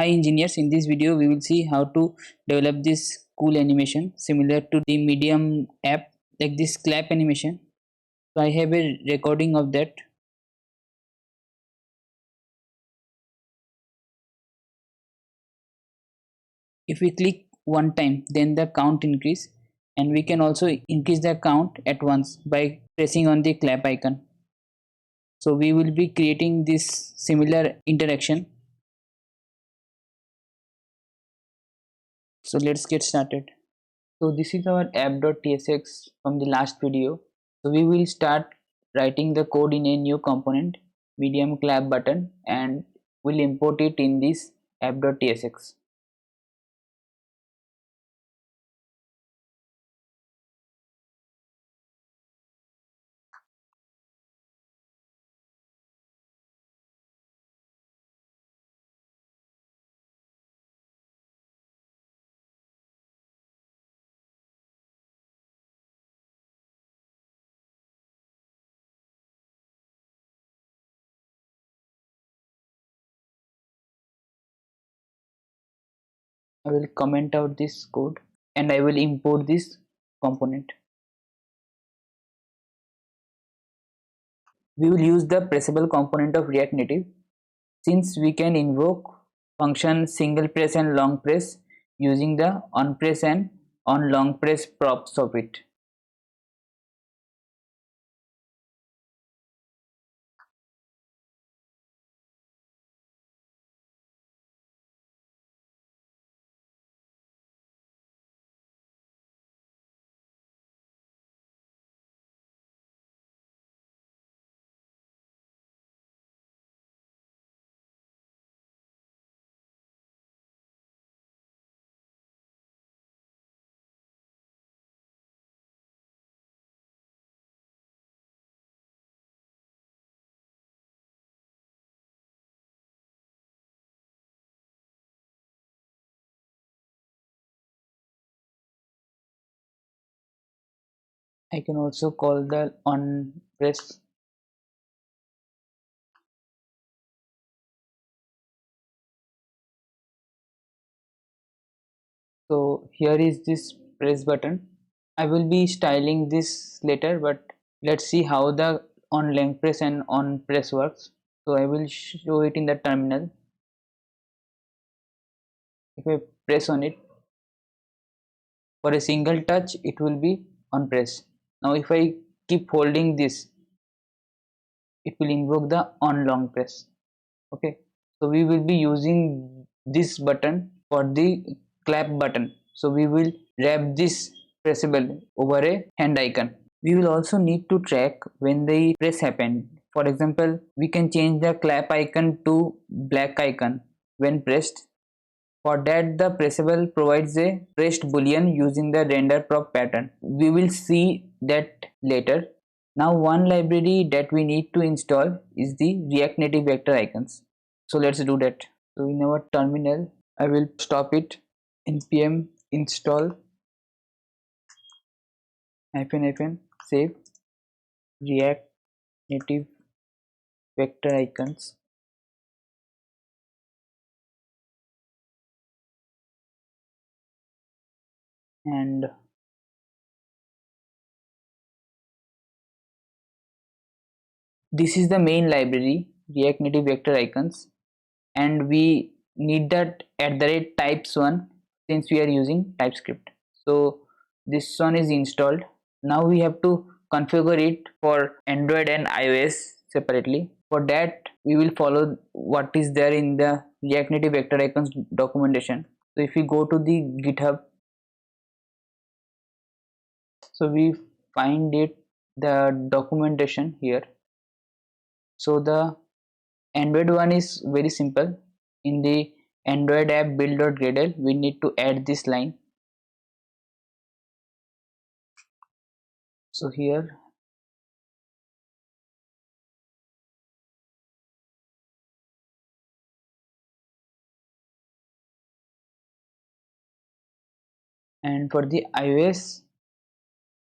Hi engineers, in this video we will see how to develop this cool animation similar to the Medium app, like this clap animation. So I have a recording of that. If we click one time, then the count increase, and we can also increase the count at once by pressing on the clap icon. So we will be creating this similar interaction. So let's get started. So this is our app.tsx from the last video. So we will start writing the code in a new component, medium clap button, and we'll import it in this app.tsx. I will comment out this code and I will import this component. We will use the pressable component of React Native since we can invoke function single press and long press using the on press and on long press props of it. I can also call the on press. So here is this press button. I will be styling this later, but let's see how the on long press and on press works. So I will show it in the terminal. If I press on it for a single touch, it will be on press. Now if I keep holding this, it will invoke the on long press. Okay, so we will be using this button for the clap button. So we will wrap this pressable over a hand icon. We will also need to track when the press happened. For example, we can change the clap icon to black icon when pressed. For that, the pressable provides a pressed boolean using the render prop pattern. We will see that later. Now one library that we need to install is the React Native vector icons. So let's do that. So in our terminal, I will stop it, npm install save React Native vector icons, and this is the main library React Native vector icons, and we need that at the rate types one since we are using TypeScript. So this one is installed. Now we have to configure it for Android and iOS separately. For that we will follow what is there in the React Native vector icons documentation. So if we go to the GitHub, so we find it the documentation here. So the Android one is very simple. In the Android app build.gradle, we need to add this line. So here, and for the iOS,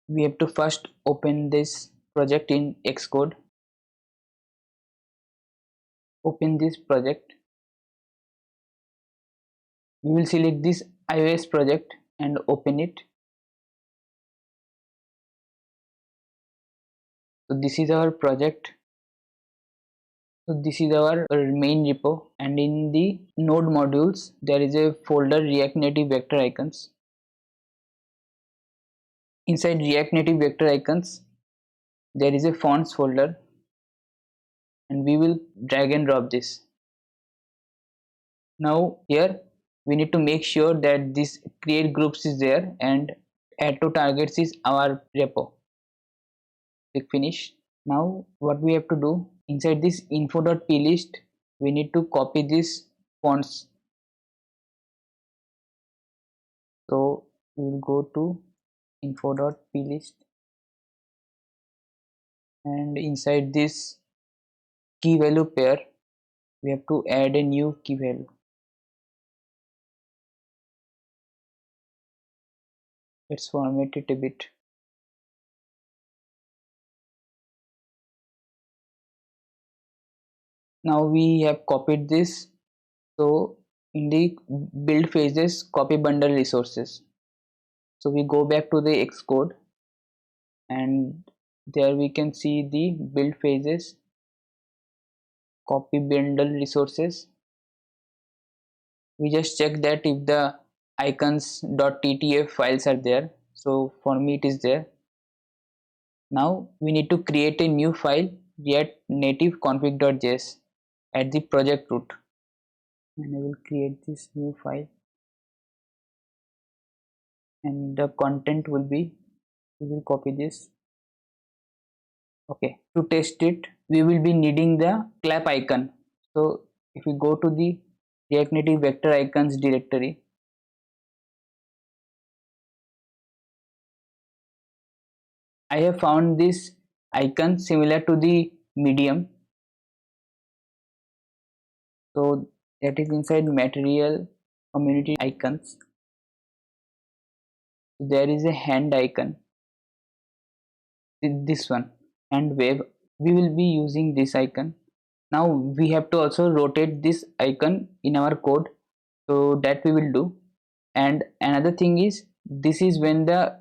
we have to first open this project in Xcode. Open this project. We will select this iOS project and open it. So this is our project. So this is our main repo, and in the node modules there is a folder React Native vector icons. Inside React Native vector icons there is a fonts folder, and we will drag and drop this. Now here we need to make sure that this create groups is there and add to targets is our repo. Click finish. Now what we have to do, inside this info.plist we need to copy this fonts. So we will go to info.plist, and inside this key value pair we have to add a new key value. Let's format it a bit. Now we have copied this. So in the build phases, copy bundle resources. So we go back to the Xcode, and there we can see the build phases, copy bundle resources. We just check that if the icons.ttf files are there. So for me it is there. Now we need to create a new file, React native config.js, at the project root, and I will create this new file, and the content will be, we will copy this. Okay, to test it we will be needing the clap icon. So if we go to the React Native vector icons directory, I have found this icon similar to the medium. So that is inside material community icons. There is a hand icon, this one, and wave. We will be using this icon. Now we have to also rotate this icon in our code, so that we will do. And another thing is, this is when the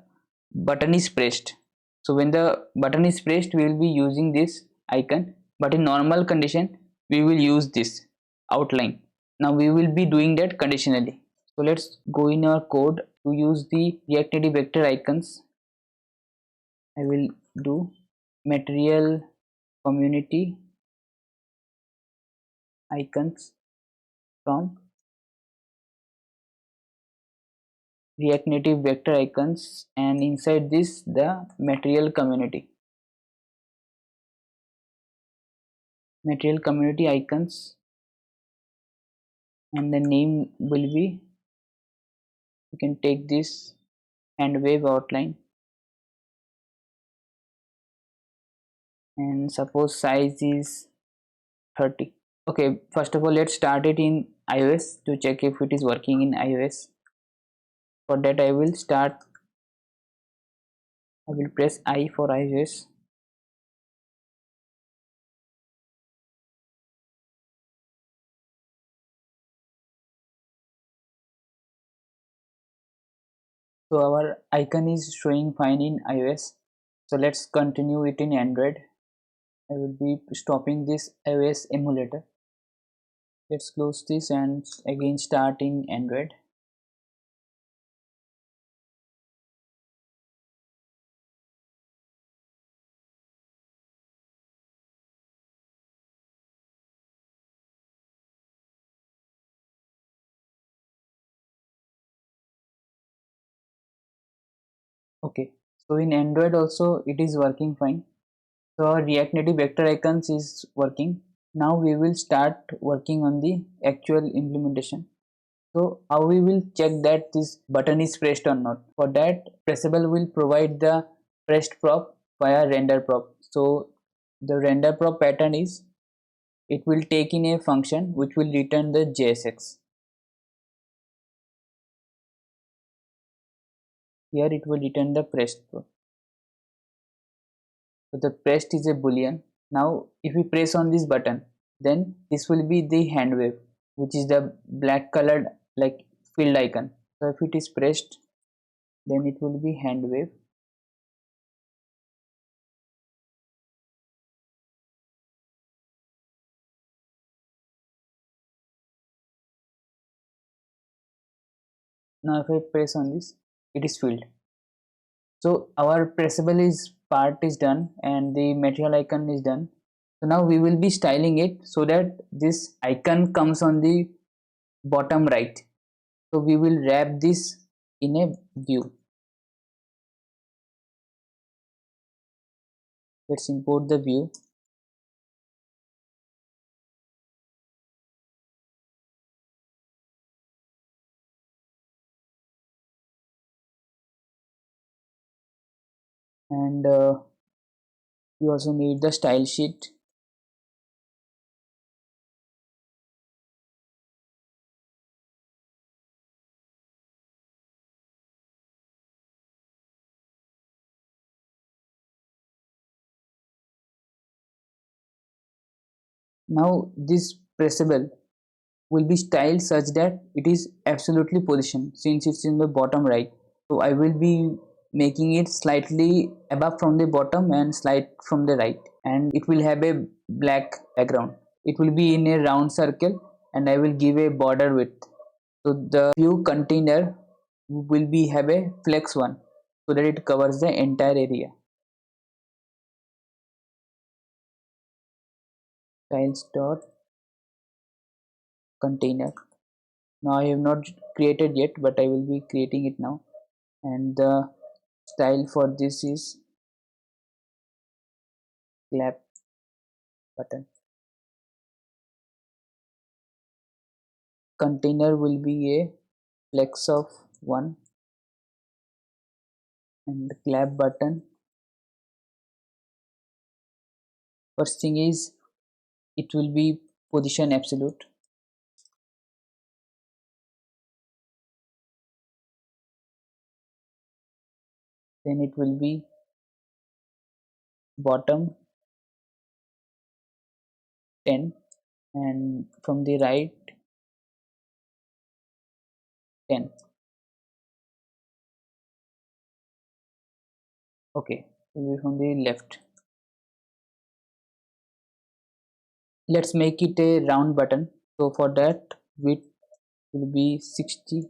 button is pressed. So when the button is pressed we will be using this icon, but in normal condition we will use this outline. Now we will be doing that conditionally. So let's go in our code to use the React Native vector icons. I will do material community icons from React Native vector icons, and inside this the material community icons, and the name will be, you can take this and wave outline, and suppose size is 30. Okay, first of all let's start it in iOS to check if it is working in iOS. For that I will press I for iOS. So our icon is showing fine in iOS. So let's continue it in Android. I will be stopping this iOS emulator. Let's close this and again start in Android. Okay, so in Android also it is working fine. So our React Native vector icons is working. Now we will start working on the actual implementation. So how we will check that this button is pressed or not? For that, Pressable will provide the pressed prop via render prop. So the render prop pattern is, it will take in a function which will return the JSX. Here it will return the pressed prop. So the pressed is a boolean. Now if we press on this button, then this will be the hand wave, which is the black colored like filled icon. So if it is pressed, then it will be hand wave. Now if I press on this, it is filled. So our pressable is part is done and the material icon is done. So now we will be styling it so that this icon comes on the bottom right. So we will wrap this in a view. Let's import the view. And we also need the style sheet. Now this pressable will be styled such that it is absolutely positioned since it's in the bottom right. So I will be making it slightly above from the bottom and slight from the right, and it will have a black background. It will be in a round circle and I will give a border width. So the view container will be have a flex one so that it covers the entire area. Styles dot container. Now I have not created yet, but I will be creating it now. And the style for this is clap button. Container will be a flex of 1, and clap button, first thing is it will be position absolute, then it will be bottom 10, and from the right 10. Okay, will be from the left. Let's make it a round button. So for that, width will be 60,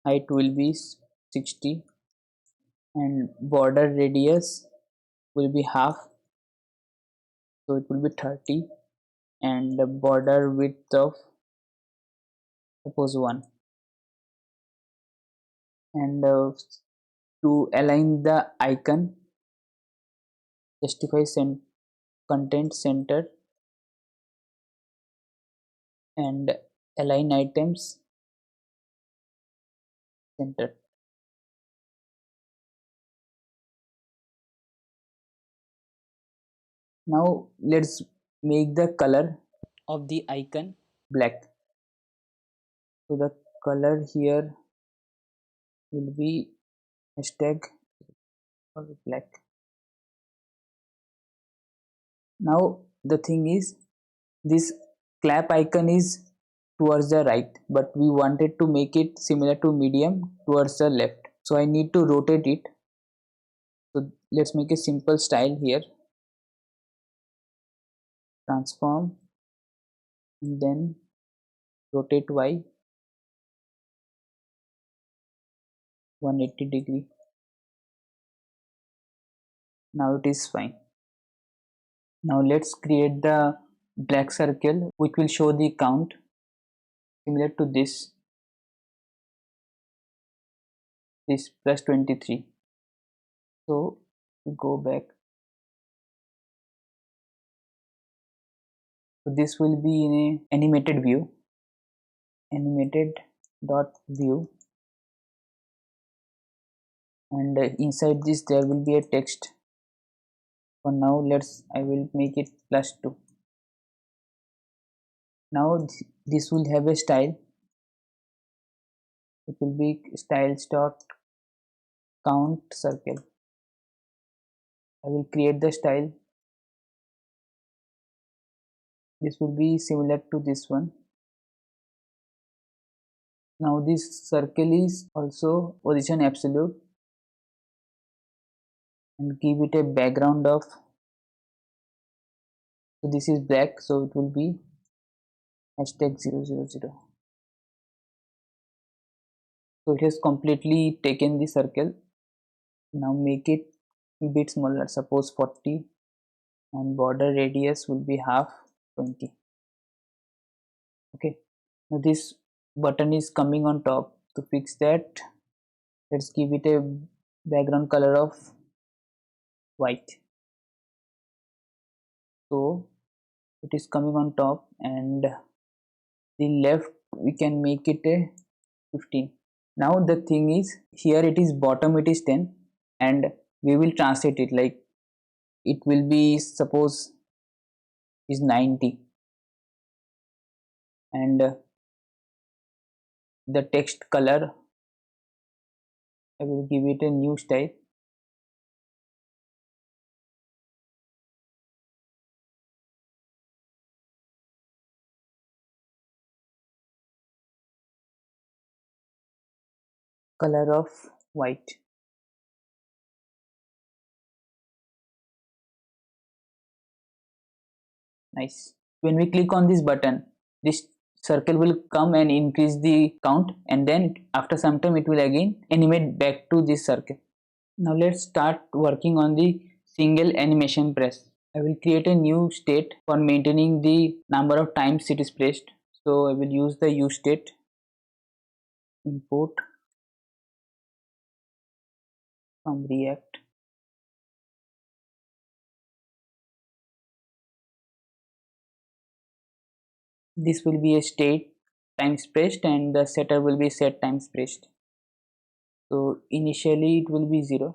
height will be 60, and border radius will be half, so it will be 30, and the border width of suppose 1. And to align the icon, justify content center and align items center. Now let's make the color of the icon black. So the color here will be hashtag or black. Now the thing is, this clap icon is towards the right, but we wanted to make it similar to medium towards the left, so I need to rotate it. So let's make a simple style here, transform, and then rotate y 180 degree. Now it is fine. Now let's create the black circle which will show the count similar to this plus 23. So we go back. So this will be in a animated view, animated dot view, and inside this there will be a text. For now I will make it +2. Now this will have a style. It will be styles dot count circle. I will create the style. This will be similar to this one. Now this circle is also position absolute, and give it a background of, so this is black, so it will be hashtag 000. So it has completely taken the circle. Now make it a bit smaller, suppose 40, and border radius will be half, 20. Okay, now this button is coming on top. To fix that, let's give it a background color of white. So it is coming on top, and the left we can make it a 15. Now the thing is, here it is bottom, it is 10, and we will translate it like it will be, suppose, is 90, and the text color I will give it a new style. Color of white. Nice. When we click on this button, this circle will come and increase the count, and then after some time it will again animate back to this circle. Now let's start working on the single animation press. I will create a new state for maintaining the number of times it is pressed. So I will use the use state, import from React. This will be a state times pressed, and the setter will be set times pressed. So initially it will be 0.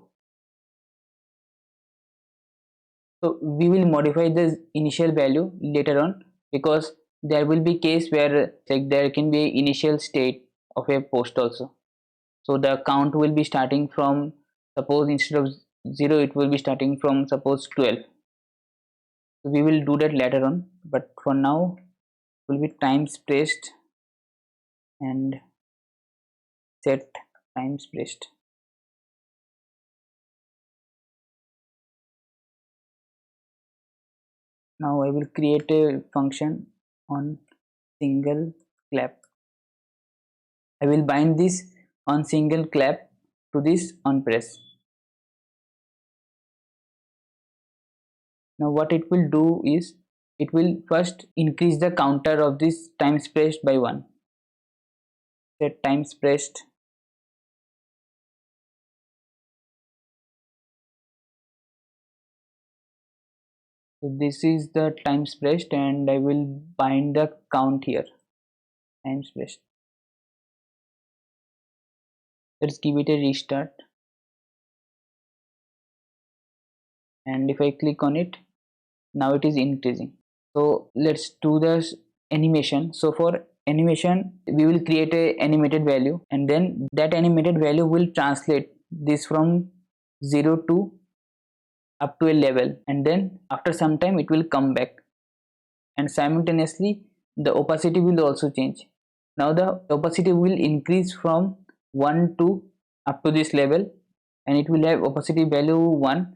So we will modify the initial value later on, because there will be case where like there can be initial state of a post also. So the count will be starting from, suppose instead of 0 it will be starting from, suppose, 12. So we will do that later on, but for now will be times pressed and set times pressed. Now I will create a function on single clap. I will bind this on single clap to this on press. Now what it will do is, it will first increase the counter of this times pressed by 1. Set times pressed. So this is the times pressed, and I will bind the count here, times pressed. Let's give it a restart, and if I click on it, now it is increasing. So let's do this animation. So for animation we will create a animated value, and then that animated value will translate this from 0 to up to a level, and then after some time it will come back, and simultaneously the opacity will also change. Now the opacity will increase from 1 to up to this level, and it will have opacity value 1.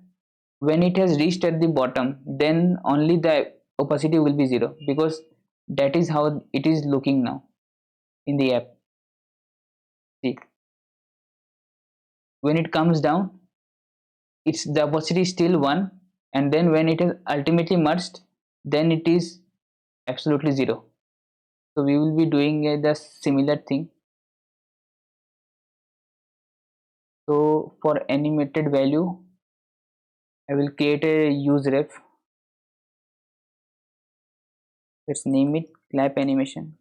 When it has reached at the bottom, then only the opacity will be 0, because that is how it is looking now in the app. See, when it comes down, it's the opacity is still 1, and then when it is ultimately merged, then it is absolutely 0. So we will be doing the similar thing. So for animated value I will create a use ref. Let's name it clap animation.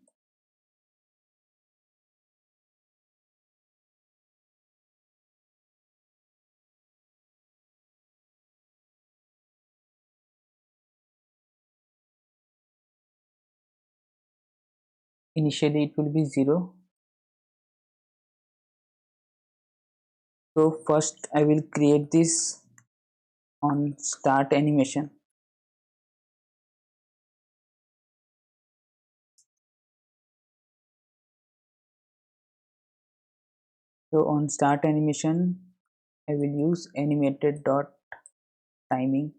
Initially it will be 0. So first I will create this on start animation. So on start animation I will use animated dot timing.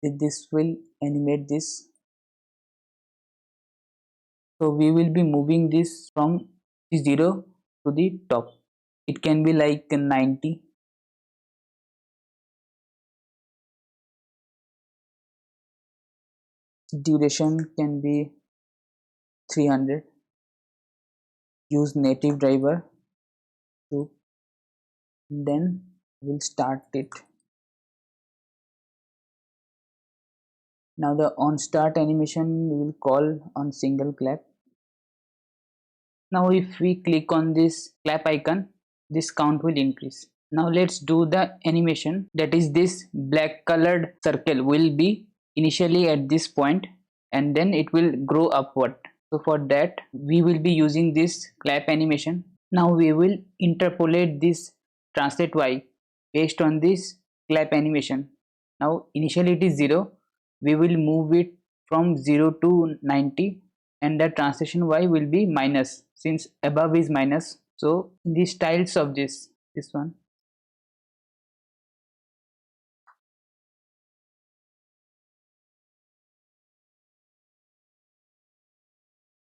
This will animate this. So we will be moving this from the 0 to the top. It can be like 90. Duration can be 300. Use native driver to, then we'll start it. Now the on start animation we will call on single clap. Now if we click on this clap icon, this count will increase. Now let's do the animation, that is this black colored circle will be initially at this point and then it will grow upward. So for that we will be using this clap animation. Now we will interpolate this translate y based on this clap animation. Now initially it is 0, we will move it from 0 to 90 and the translation y will be minus since above is minus. So the styles of this one,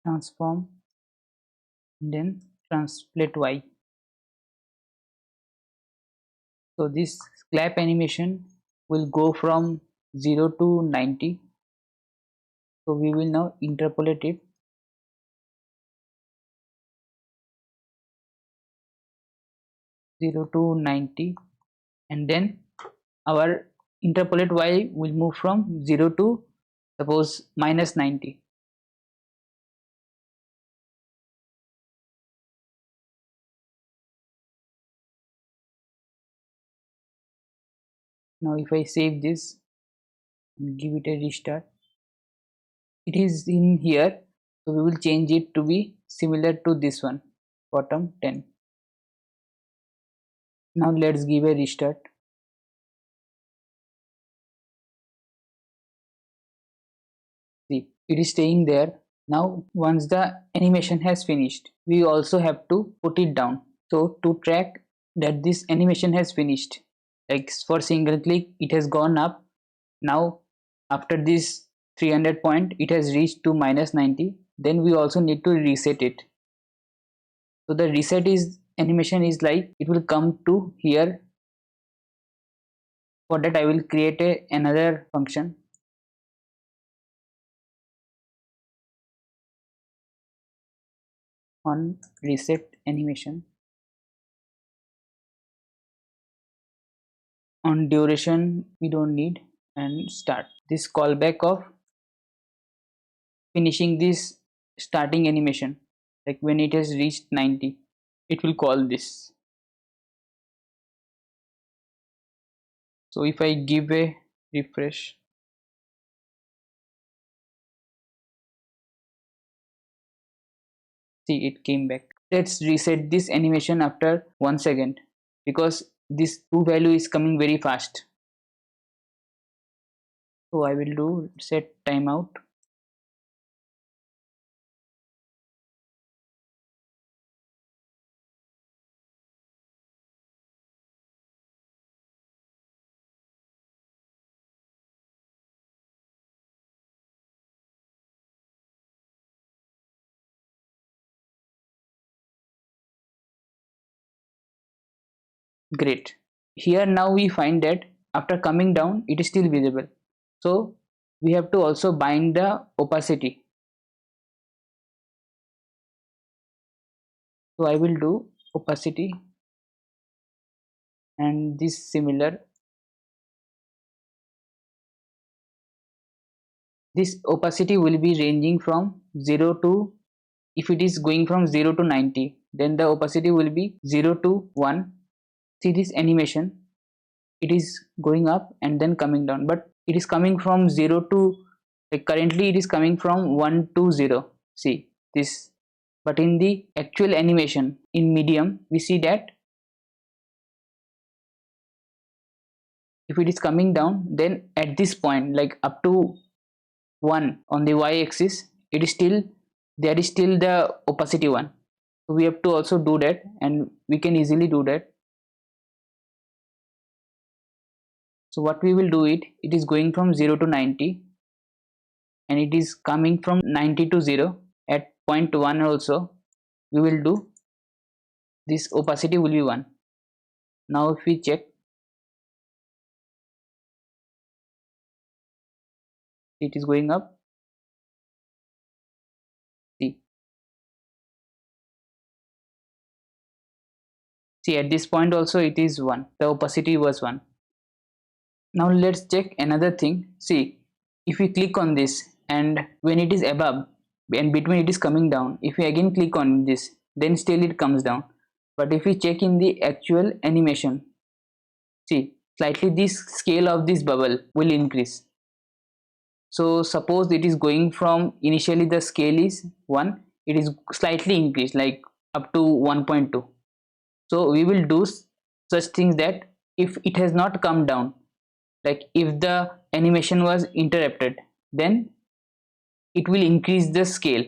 transform, then translate y. So this clap animation will go from 0 to 90. So we will now interpolate it 0 to 90 and then our interpolate y will move from 0 to suppose minus 90. Now if I save this and give it a restart, it is in here. So we will change it to be similar to this one, bottom 10. Now let's give a restart. See, it is staying there. Now once the animation has finished, we also have to put it down. So to track that this animation has finished, like for single click it has gone up. Now after this 300 point it has reached to minus 90, then we also need to reset it. So the reset is animation is like it will come to here. For that I will create another function on reset animation. On duration we don't need, and start this callback of finishing this starting animation, like when it has reached 90 it will call this. So if I give a refresh, see it came back. Let's reset this animation after 1 second because this true value is coming very fast. So I will do set timeout. Great. Here now we find that after coming down it is still visible. So we have to also bind the opacity. So I will do opacity and this similar. This opacity will be ranging from 0 to, if it is going from 0 to 90, then the opacity will be 0 to 1. See this animation, it is going up and then coming down, but it is coming from 0 to, like currently it is coming from 1 to 0. See this, but in the actual animation in medium we see that if it is coming down, then at this point like up to 1 on the y axis, it is still, there is still the opacity 1. So we have to also do that, and we can easily do that. So what we will do, it is going from 0 to 90, and it is coming from 90 to 0 at point 1 also. We will do this, opacity will be 1. Now if we check, it is going up. See, at this point also it is 1, the opacity was 1. Now let's check another thing. See, if we click on this, and when it is above and between it is coming down, if we again click on this, then still it comes down. But if we check in the actual animation, see, slightly this scale of this bubble will increase. So suppose it is going from, initially the scale is 1, it is slightly increased like up to 1.2. So we will do such things that if it has not come down, like if the animation was interrupted, then it will increase the scale.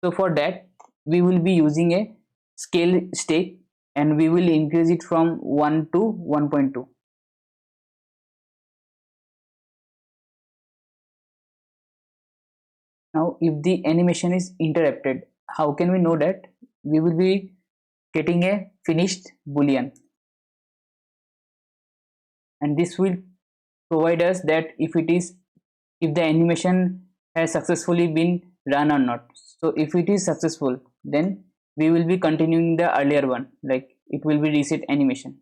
So for that we will be using a scale stake, and we will increase it from 1 to 1.2. Now if the animation is interrupted, how can we know that? We will be getting a finished boolean, and this will provide us that if the animation has successfully been run or not. So if it is successful, then we will be continuing the earlier one, like it will be reset animation.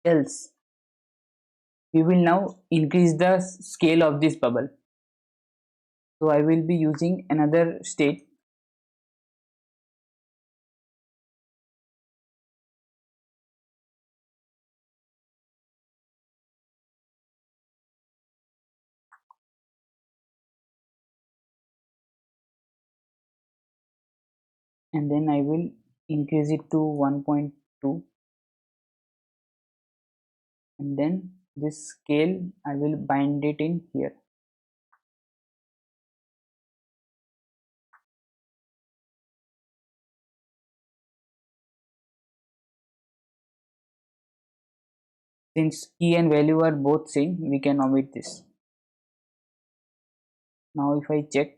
Else we will now increase the scale of this bubble. So I will be using another state, and then I will increase it to 1.2, and then this scale I will bind it in here. Since key and value are both same, we can omit this. Now if I check,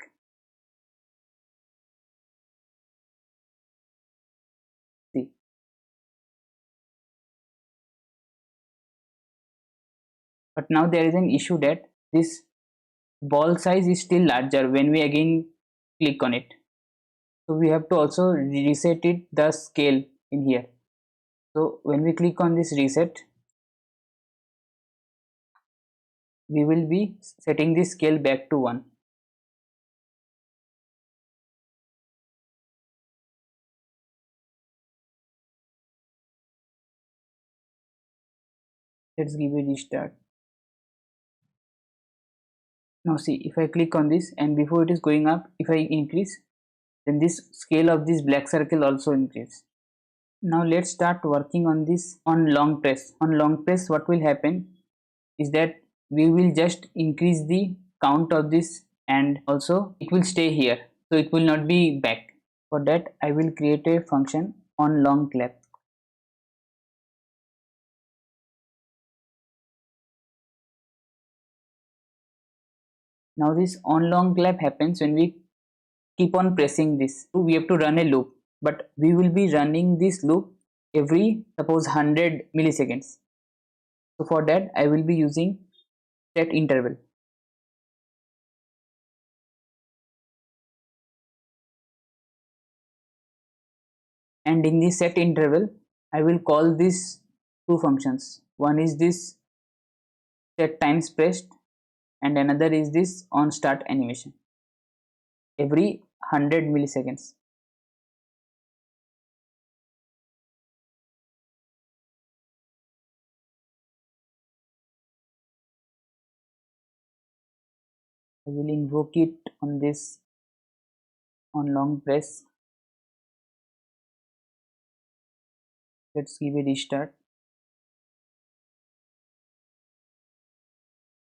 see, but now there is an issue that this ball size is still larger when we again click on it. So we have to also reset it, the scale in here. So when we click on this reset, we will be setting the scale back to 1. Let's give a restart. Now see, if I click on this and before it is going up, if I increase, then this scale of this black circle also increase. Now let's start working on this on long press. On long press, what will happen is that we will just increase the count of this, and also it will stay here, so it will not be back. For that I will create a function on long clap. Now this on long clap happens when we keep on pressing this. We have to run a loop, but we will be running this loop every, suppose, 100 milliseconds. So for that I will be using set interval, and in the set interval I will call these two functions. One is this set times pressed, and another is this on start animation every 100 milliseconds. I will invoke it on this on long press. Let's give a restart.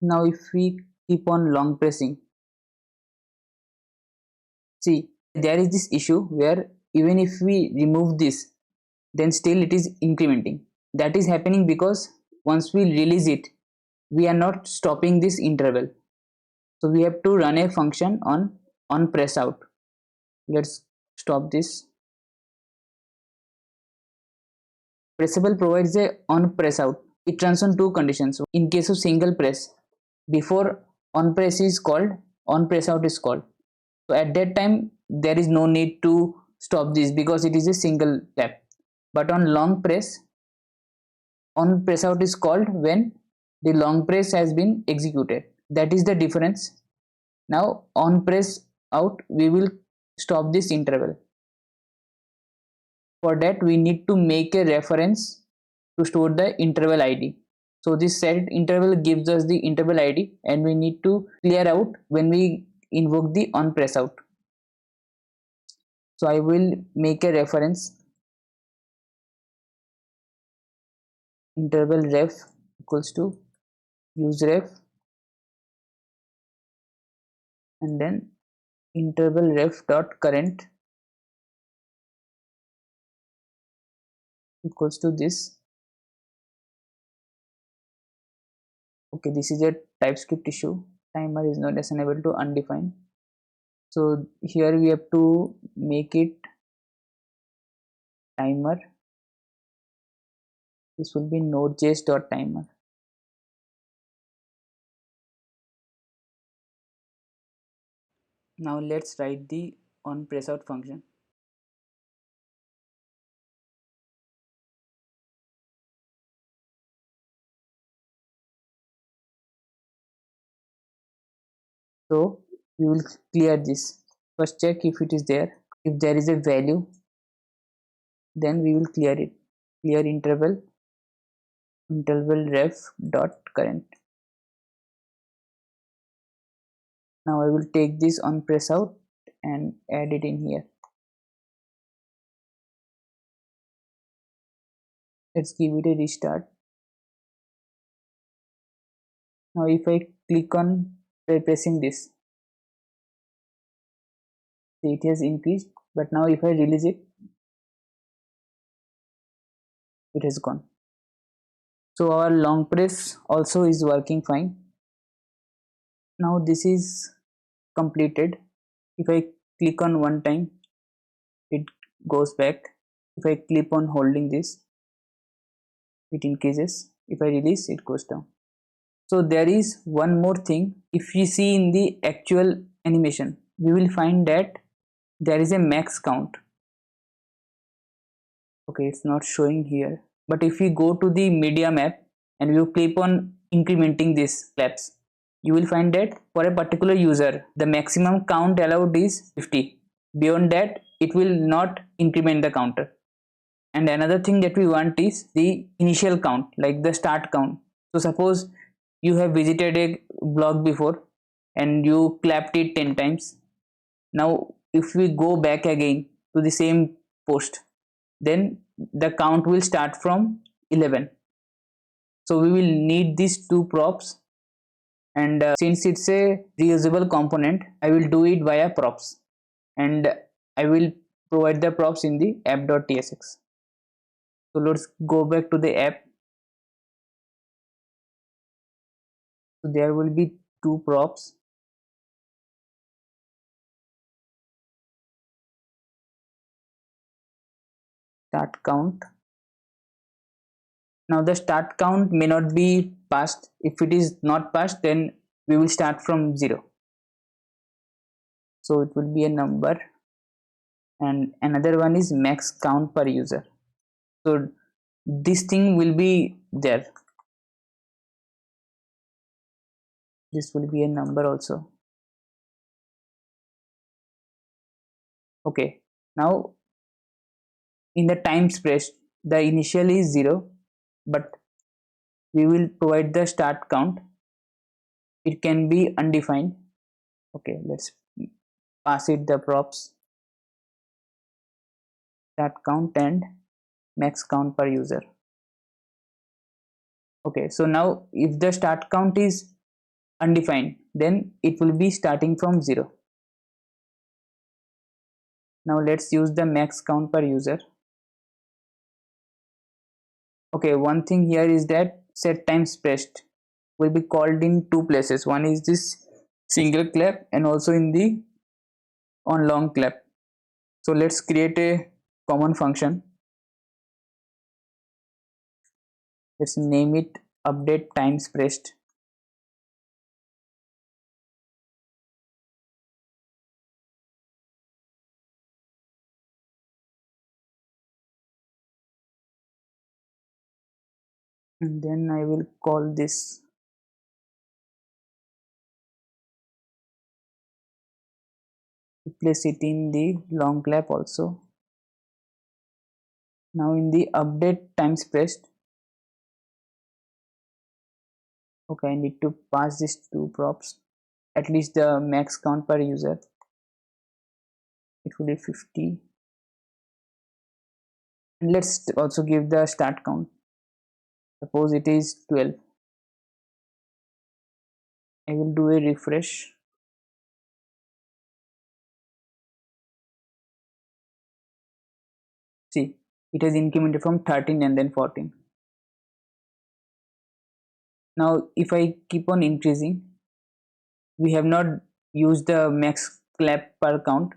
Now if we keep on long pressing, see there is this issue where even if we remove this, then still it is incrementing. That is happening because once we release it, we are not stopping this interval. So we have to run a function on press out. Let's stop this. Pressable provides a on press out. It runs on two conditions. In case of single press, before on press is called, on press out is called. So at that time there is no need to stop this because it is a single tap. But on long press, on press out is called when the long press has been executed. That is the difference. Now on press out we will stop this interval. For that we need to make a reference to store the interval id. So this set interval gives us the interval id and we need to clear out when we invoke the on press out. So I will make a reference interval ref equals to use ref and then interval ref dot current equals to this. Okay, this is a TypeScript issue. Timer is not assignable to undefined. So here we have to make it timer. This will be node.js.timer. Now let's write the on press out function. So we will clear this. First check if it is there. If there is a value, then we will clear it. Clear interval ref dot current. Now I will take this on press out and add it in here. Let's give it a restart. Now if I click on pressing this, see it has increased, but now if I release it, it has gone. So our long press also is working fine. Now this is completed. If I click on one time, it goes back. If I click on holding this, it increases. If I release, it goes down. So there is one more thing. If we see in the actual animation, we will find that there is a max count. Okay, it's not showing here, but if we go to the media map and you click on incrementing these claps, you will find that for a particular user the maximum count allowed is 50. Beyond that it will not increment the counter. And another thing that we want is the initial count, like the start count. So suppose you have visited a blog before and you clapped it 10 times. Now if we go back again to the same post, then the count will start from 11. So we will need these two props, and since it's a reusable component, I will do it via props, and I will provide the props in the app.tsx. So let's go back to the app. So there will be two props. Start count. Now the start count may not be passed. If it is not passed, then we will start from 0. So it will be a number, and another one is max count per user. So this thing will be there. This will be a number also. Okay, now in the times pressed, the initial is 0, but we will provide the start count. It can be undefined. Okay, let's pass it the props, start count and max count per user. Okay, so now if the start count is undefined, then it will be starting from 0. Now let's use the max count per user. Okay, one thing here is that set times pressed will be called in two places. One is this single clap and also in the on long clap. So let's create a common function. Let's name it update times pressed. And then I will call this, replace it in the long clap also. Now in the update times pressed, okay, I need to pass these two props, at least the max count per user. It will be 50. And let's also give the start count. Suppose it is 12. I will do a refresh. See, it has incremented from 13 and then 14. Now if I keep on increasing, we have not used the max clap per count,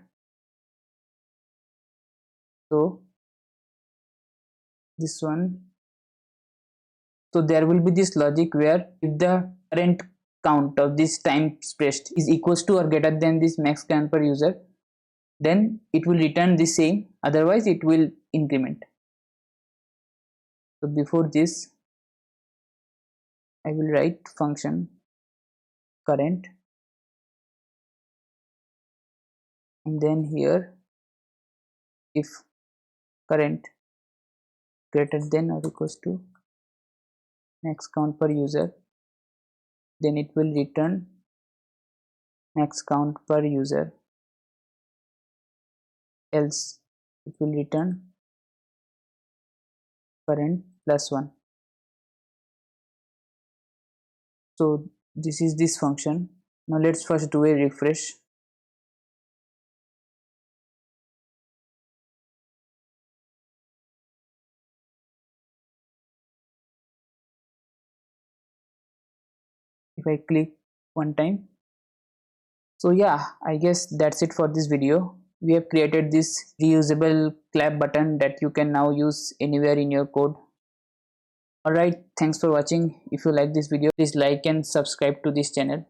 so this one, so there will be this logic where if the current count of this time pressed is equals to or greater than this max count per user, then it will return the same, otherwise it will increment. So before this I will write function current, and then here if current greater than or equals to max count per user, then it will return max count per user, else it will return current plus 1. So this is this function. Now let's first do a refresh. If I click one time, so yeah, I guess that's it for this video. We have created this reusable clap button that you can now use anywhere in your code. Alright, thanks for watching. If you like this video, please like and subscribe to this channel.